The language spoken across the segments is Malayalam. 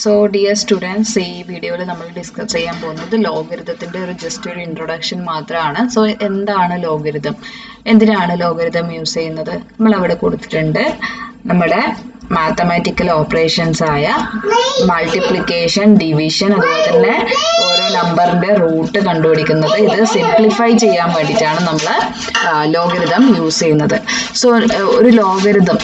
സോ ഡിയർ സ്റ്റുഡൻസ്, ഈ വീഡിയോയിൽ നമ്മൾ ഡിസ്കസ് ചെയ്യാൻ പോകുന്നത് ലോഗരിതത്തിൻ്റെ ജസ്റ്റ് ഒരു ഇൻട്രൊഡക്ഷൻ മാത്രമാണ്. സോ എന്താണ് ലോഗരിതം, എന്തിനാണ് ലോഗരിതം യൂസ് ചെയ്യുന്നത്? നമ്മൾ അവിടെ കൊടുത്തിട്ടുണ്ട് നമ്മുടെ മാത്തമാറ്റിക്കൽ ഓപ്പറേഷൻസ് ആയ മൾട്ടിപ്ലിക്കേഷൻ, ഡിവിഷൻ, അതുപോലെ തന്നെ ഓരോ നമ്പറിൻ്റെ റൂട്ട് കണ്ടുപിടിക്കുന്നത്. ഇത് സിംപ്ലിഫൈ ചെയ്യാൻ വേണ്ടിയിട്ടാണ് നമ്മൾ ലോഗരിതം യൂസ് ചെയ്യുന്നത്. സോ ഒരു logarithm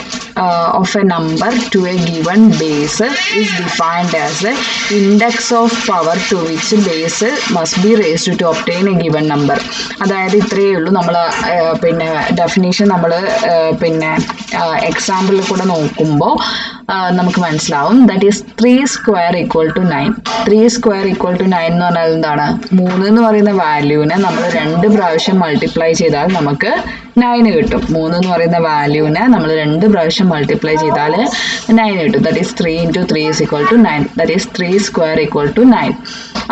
of a number to a given base is defined as the index of power to which base must be raised to obtain a given number. അതായത് ഇത്രയേ ഉള്ളൂ. നമ്മൾ പിന്നെ ഡെഫിനേഷൻ നമ്മൾ പിന്നെ എക്സാമ്പിളിൽ കൂടെ നോക്കുമ്പോൾ നമുക്ക് മനസ്സിലാവും. That is 3 square equal to 9. 3 square equal to 9 എന്ന് പറഞ്ഞാൽ എന്താണ്? 3 എന്ന് പറയുന്ന വാല്യൂവിനെ നമ്മൾ 2 പ്രാവശ്യം മൾട്ടിപ്ലൈ ചെയ്താൽ നമുക്ക് 9 കിട്ടും. 3 എന്ന് പറയുന്ന വാല്യൂവിനെ നമ്മൾ 2 പ്രാവശ്യം മൾട്ടിപ്ലൈ ചെയ്താൽ 9 കിട്ടും. That is 3 × 3 is equal to 9. That is 3 square equal to 9.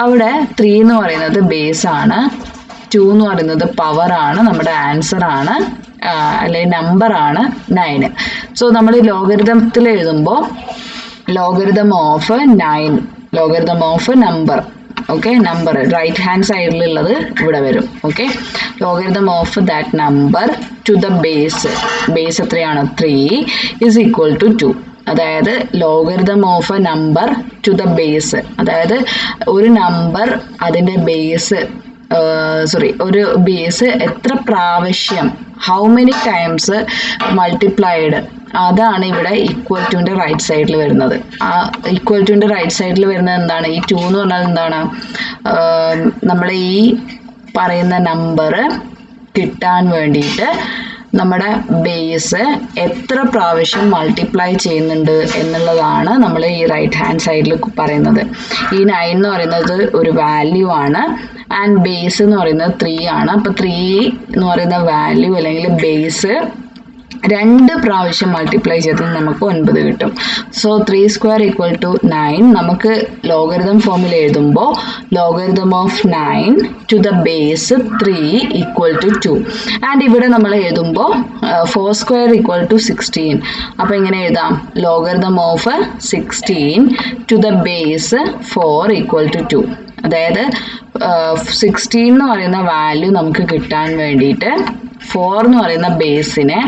അവിടെ 3 എന്ന് പറയുന്നത് ബേസ് ആണ്, 2 എന്ന് പറയുന്നത് പവർ ആണ്, നമ്മുടെ ആൻസർ ആണ്, അല്ലെങ്കിൽ നമ്പർ ആണ് 9. സോ നമ്മൾ ലോഗരിതത്തിൽ എഴുതുമ്പോൾ logarithm of 9, logarithm of number, okay, number right hand സൈഡിലുള്ളത് ഇവിടെ വരും. Okay, logarithm of that number to the base, base എത്രയാണ്? 3 is equal to 2. അതായത് logarithm of a number to the base, അതായത് ഒരു നമ്പർ അതിൻ്റെ ബേസ് ഒരു ബേസ് എത്ര പ്രാവശ്യം, ഹൗ മെനി ടൈംസ് മൾട്ടിപ്ലൈഡ്, അതാണ് ഇവിടെ ഈക്വൽ ടുവിൻ്റെ റൈറ്റ് സൈഡിൽ വരുന്നത്. ആ ഈക്വൽ ടുവിൻ്റെ റൈറ്റ് സൈഡിൽ വരുന്നത് എന്താണ്? ഈ 2 എന്ന് പറഞ്ഞാൽ എന്താണ്? നമ്മൾ ഈ പറയുന്ന നമ്പർ കിട്ടാൻ വേണ്ടിയിട്ട് നമ്മുടെ ബേസ് എത്ര പ്രാവശ്യം മൾട്ടിപ്ലൈ ചെയ്യുന്നുണ്ട് എന്നുള്ളതാണ് നമ്മൾ ഈ റൈറ്റ് ഹാൻഡ് സൈഡിൽ പറയുന്നത്. ഈ 9 എന്ന് പറയുന്നത് ഒരു വാല്യൂ ആണ്, ആൻഡ് ബേസ് എന്ന് പറയുന്നത് 3 ആണ്. അപ്പോൾ 3 എന്ന് പറയുന്ന വാല്യൂ അല്ലെങ്കിൽ ബേസ് 2 പ്രാവശ്യം മൾട്ടിപ്ലൈ ചെയ്താൽ നമുക്ക് 9 കിട്ടും. So 3 square equal to 9. നമുക്ക് ലോഗരിതം ഫോമിൽ എഴുതുമ്പോൾ logarithm of 9 to the base 3 equal to 2. And ഇവിടെ നമ്മൾ എഴുതുമ്പോൾ 4 സ്ക്വയർ ഈക്വൽ ടു 16. അപ്പോൾ എങ്ങനെ എഴുതാം? Logarithm of 16 to the base 4 equal to 2. അതായത് 16 എന്ന് പറയുന്ന വാല്യൂ നമുക്ക് കിട്ടാൻ വേണ്ടിയിട്ട് 4 എന്ന് പറയുന്ന ബേസിനെ,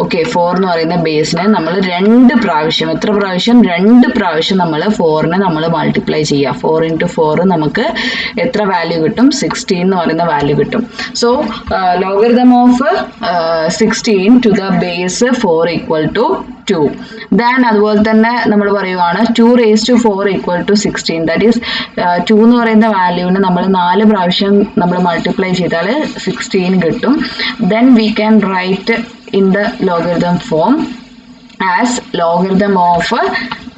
ഓക്കെ, 4 എന്ന് പറയുന്ന ബേസിനെ നമ്മൾ 2 പ്രാവശ്യം, എത്ര പ്രാവശ്യം? 2 പ്രാവശ്യം നമ്മൾ 4നെ നമ്മൾ മൾട്ടിപ്ലൈ ചെയ്യുക. 4 × 4 നമുക്ക് എത്ര വാല്യൂ കിട്ടും? 16 എന്ന് പറയുന്ന വാല്യൂ കിട്ടും. So logarithm of 16 to the base 4 equal to 2. Then അതുപോലെ തന്നെ നമ്മൾ പറയുവാണ് 2 raised to 4 equal to 16. That is 2 എന്ന് പറയുന്ന വാല്യൂവിനെ നമ്മൾ 4 പ്രാവശ്യം നമ്മൾ മൾട്ടിപ്ലൈ ചെയ്താൽ 16 കിട്ടും. Then we can write in the logarithm form as logarithm of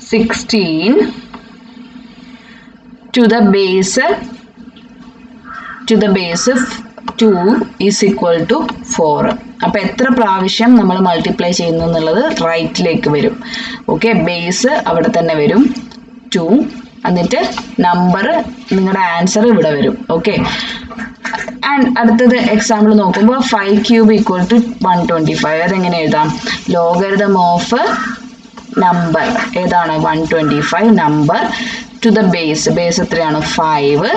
16 to the base 2 is equal to 4. അപ്പോൾ എത്ര പ്രാവശ്യം നമ്മൾ മൾട്ടിപ്ലൈ ചെയ്യുന്നു എന്നുള്ളത് റൈറ്റിലേക്ക് വരും. ഓക്കെ, ബേസ് അവിടെ തന്നെ വരും 2, എന്നിട്ട് നമ്പർ, നിങ്ങളുടെ ആൻസർ ഇവിടെ വരും. ഓക്കെ, ആൻഡ് അടുത്തത് എക്സാമ്പിൾ നോക്കുമ്പോൾ 5 ക്യൂബ് ഈക്വൽ ടു 125. അതെങ്ങനെ എഴുതാം? ലോഗരിതം ഓഫ് നമ്പർ ഏതാണ്? 125 number to the base, base എത്രയാണ്? 5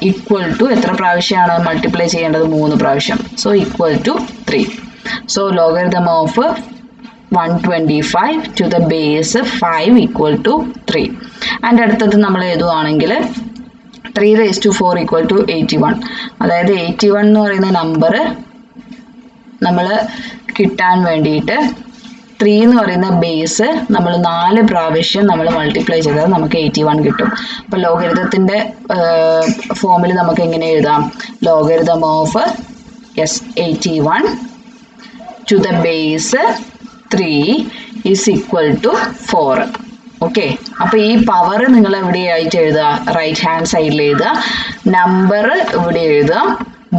ഈക്വൽ ടു എത്ര പ്രാവശ്യമാണ് മൾട്ടിപ്ലൈ ചെയ്യേണ്ടത്? 3 പ്രാവശ്യം. So equal to 3. So logarithm of 125 to the base 5 equal to 3. And അടുത്തത് നമ്മൾ എഴുതുവാണെങ്കിൽ 3 raised to 4 ഈക്വൽ ടു 81. അതായത് 81 എന്ന് പറയുന്ന നമ്പർ നമ്മൾ കിട്ടാൻ വേണ്ടിയിട്ട് 3 എന്ന് പറയുന്ന ബേസ് നമ്മൾ 4 പ്രാവശ്യം നമ്മൾ മൾട്ടിപ്ലൈ ചെയ്താൽ നമുക്ക് 81 കിട്ടും. അപ്പോൾ ലോഗരിതത്തിൻ്റെ ഫോമിൽ നമുക്ക് എങ്ങനെ എഴുതാം? Logarithm of 81 to the base 3 is equal to 4. Okay, അപ്പോൾ ഈ പവർ നിങ്ങൾ എവിടെയായിട്ട് എഴുതുക? റൈറ്റ് ഹാൻഡ് സൈഡിൽ എഴുതുക. നമ്പർ ഇവിടെ എഴുതുക.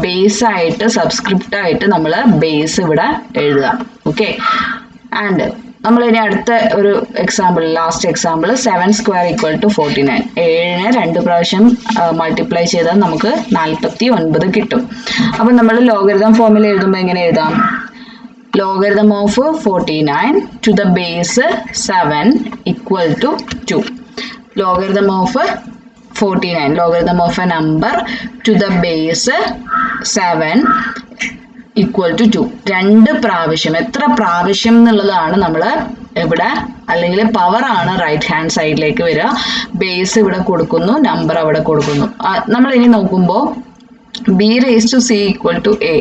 ബേസ് ആയിട്ട്, സബ്സ്ക്രിപ്റ്റ് ആയിട്ട് നമ്മൾ ബേസ് ഇവിടെ എഴുതുക. ഓക്കെ, ആൻഡ് നമ്മൾ ഇനി അടുത്ത ഒരു example, last example 7 square equal to 49. 7നെ 2 പ്രാവശ്യം മൾട്ടിപ്ലൈ ചെയ്താൽ നമുക്ക് 49 കിട്ടും. അപ്പം നമ്മൾ ലോഗരിതം ഫോമിൽ എഴുതുമ്പോൾ എങ്ങനെ എഴുതാം? logarithm of 49 to the base 7 equal to 2. Logarithm of 49, logarithm of a number to the base 7 equal to 2. 2 പ്രാവശ്യം, എത്ര പ്രാവശ്യം എന്നുള്ളതാണ് നമ്മൾ ഇവിടെ, അല്ലെങ്കിൽ പവർ ആണ് റൈറ്റ് ഹാൻഡ് സൈഡിലേക്ക് വരിക. ബേസ് ഇവിടെ കൊടുക്കുന്നു, നമ്പർ അവിടെ കൊടുക്കുന്നു. നമ്മൾ ഇനി നോക്കുമ്പോൾ b raised to c equal to a,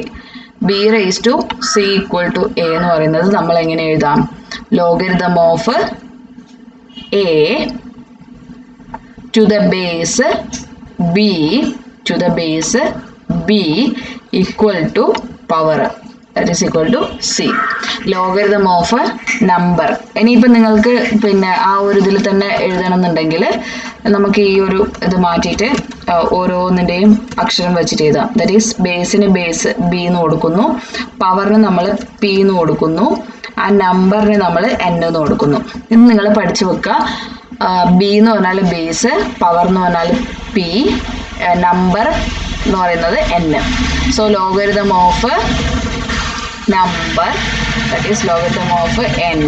b raised to c equal to a എന്ന് പറയുന്നത് നമ്മൾ എങ്ങനെ എഴുതാം? Logarithm of a to the base b equal to power, that is equal to c. Logarithm of number. ഇനിയിപ്പോൾ നിങ്ങൾക്ക് പിന്നെ ആ ഒരു ഇതിൽ തന്നെ എഴുതണമെന്നുണ്ടെങ്കിൽ നമുക്ക് ഈ ഒരു ഇത് മാറ്റിയിട്ട് ഓരോന്നിൻ്റെയും അക്ഷരം വെച്ചിട്ട് എഴുതാം. That is basin base b എന്ന് കൊടുക്കുന്നു, പവറിന് നമ്മൾ p എന്ന് കൊടുക്കുന്നു, ആ നമ്പറിന് നമ്മൾ n എന്ന് കൊടുക്കുന്നു. ഇത് നിങ്ങൾ പഠിച്ചു വെക്കുക. b എന്ന് പറഞ്ഞാൽ ബേസ്, പവർ എന്ന് പറഞ്ഞാൽ p, നമ്പർ എന്ന് പറയുന്നത് n. So logarithm of number, that is logarithm of n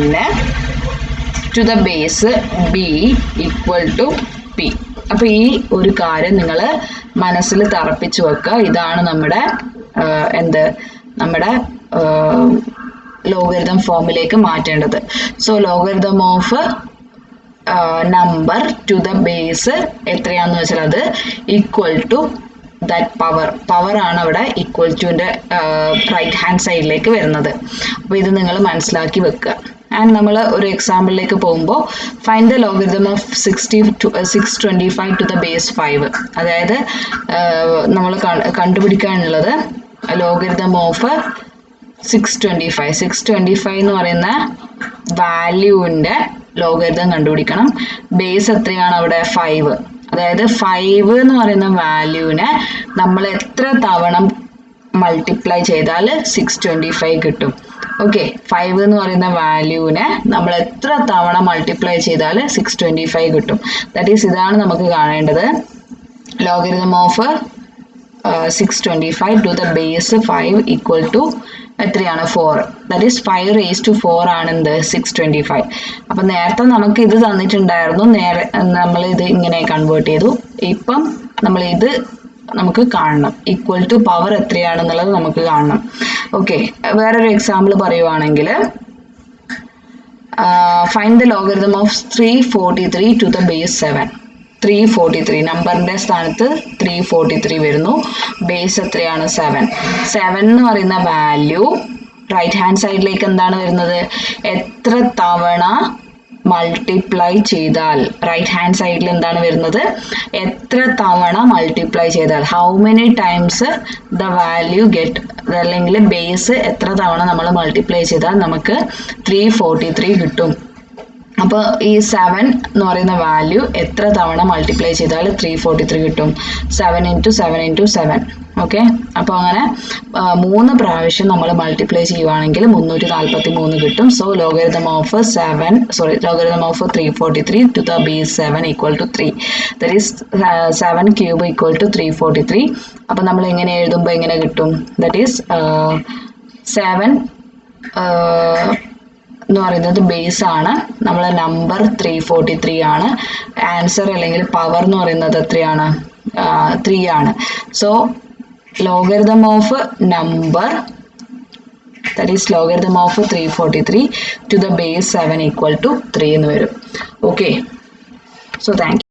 to the base b equal to p. അപ്പോൾ ഈ ഒരു കാര്യം നിങ്ങൾ മനസ്സിൽ തറപ്പിച്ചു വെക്കുക. ഇതാണ് നമ്മുടെ നമ്മുടെ ലോഗരിതം ഫോമിലേക്ക് മാറ്റേണ്ടത്. So logarithm of number to the base എത്രയാണെന്ന് വെച്ചാൽ അത് ഈക്വൽ ടു ദാറ്റ് പവർ ആണ് അവിടെ ഈക്വൽ ടുവിൻ്റെ റൈറ്റ് ഹാൻഡ് സൈഡിലേക്ക് വരുന്നത്. അപ്പോൾ ഇത് നിങ്ങൾ മനസ്സിലാക്കി വെക്കുക. ആൻഡ് നമ്മൾ ഒരു എക്സാമ്പിളിലേക്ക് പോകുമ്പോൾ find the logarithm of 625 to the base 5. അതായത് നമ്മൾ കണ്ടുപിടിക്കാനുള്ളത് ലോഗരിതം ഓഫ് 625 എന്ന് പറയുന്ന വാല്യൂവിൻ്റെ ലോഗരിതം കണ്ടുപിടിക്കണം. ബേസ് എത്രയാണ് അവിടെ? 5. അതായത് 5 എന്ന് പറയുന്ന വാല്യൂവിനെ നമ്മൾ എത്ര തവണ മൾട്ടിപ്ലൈ ചെയ്താൽ 625 കിട്ടും. ഓക്കെ, 5 എന്ന് പറയുന്ന വാല്യൂവിനെ നമ്മൾ എത്ര തവണ മൾട്ടിപ്ലൈ ചെയ്താൽ 625 കിട്ടും. ദാറ്റ് ഈസ് ഇതാണ് നമുക്ക് കാണേണ്ടത്. Logarithm of 625 to the base 5 equal to എത്രയാണ്? 4. ദാറ്റ് ഈസ് 5 raised to 4 ആണ് എന്ത്? 625. അപ്പം നേരത്തെ നമുക്ക് ഇത് തന്നിട്ടുണ്ടായിരുന്നു, നമ്മൾ ഇത് ഇങ്ങനെ കൺവേർട്ട് ചെയ്തു. ഇപ്പം നമ്മൾ ഇത് നമുക്ക് കാണണം, ഈക്വൽ ടു പവർ എത്രയാണെന്നുള്ളത് നമുക്ക് കാണണം. ഓക്കെ, വേറൊരു എക്സാമ്പിൾ പറയുവാണെങ്കിൽ find the logarithm of 343 to the base 7. 343 നമ്പറിന്റെ സ്ഥാനത്ത് 343 വരുന്നു. ബേസ് എത്രയാണ്? 7. 7 എന്ന് പറയുന്ന വാല്യൂ റൈറ്റ് ഹാൻഡ് സൈഡിലേക്ക് എന്താണ് വരുന്നത്? എത്ര തവണ മൾട്ടിപ്ലൈ ചെയ്താൽ, റൈറ്റ് ഹാൻഡ് സൈഡിൽ എന്താണ് വരുന്നത്? എത്ര തവണ മൾട്ടിപ്ലൈ ചെയ്താൽ, how many times the value get, അല്ലെങ്കിൽ ബേസ് എത്ര തവണ നമ്മൾ മൾട്ടിപ്ലൈ ചെയ്താൽ നമുക്ക് 343 കിട്ടും. അപ്പോൾ ഈ 7 എന്ന് പറയുന്ന വാല്യൂ എത്ര തവണ മൾട്ടിപ്ലൈ ചെയ്താൽ 343 കിട്ടും? 7 × 7 × 7. ഓക്കെ, അപ്പോൾ അങ്ങനെ 3 പ്രാവശ്യം നമ്മൾ മൾട്ടിപ്ലൈ ചെയ്യുവാണെങ്കിൽ 343 കിട്ടും. So logarithm of 343 to the base 7 equal to 3. That is 7 cube equal to 343. അപ്പോൾ നമ്മൾ എങ്ങനെ എഴുതുമ്പോൾ എങ്ങനെ കിട്ടും? ദാറ്റ് ഈസ് 7 എന്ന് പറയുന്നത് ബേസ് ആണ്, നമ്മളെ നമ്പർ 343 ആണ്. ആൻസർ അല്ലെങ്കിൽ പവർ എന്ന് പറയുന്നത് എത്രയാണ്? 3 ആണ്. So logarithm of number, that is logarithm of 343 to the base 7 equal to 3 എന്ന് വരും. Okay, so thank you.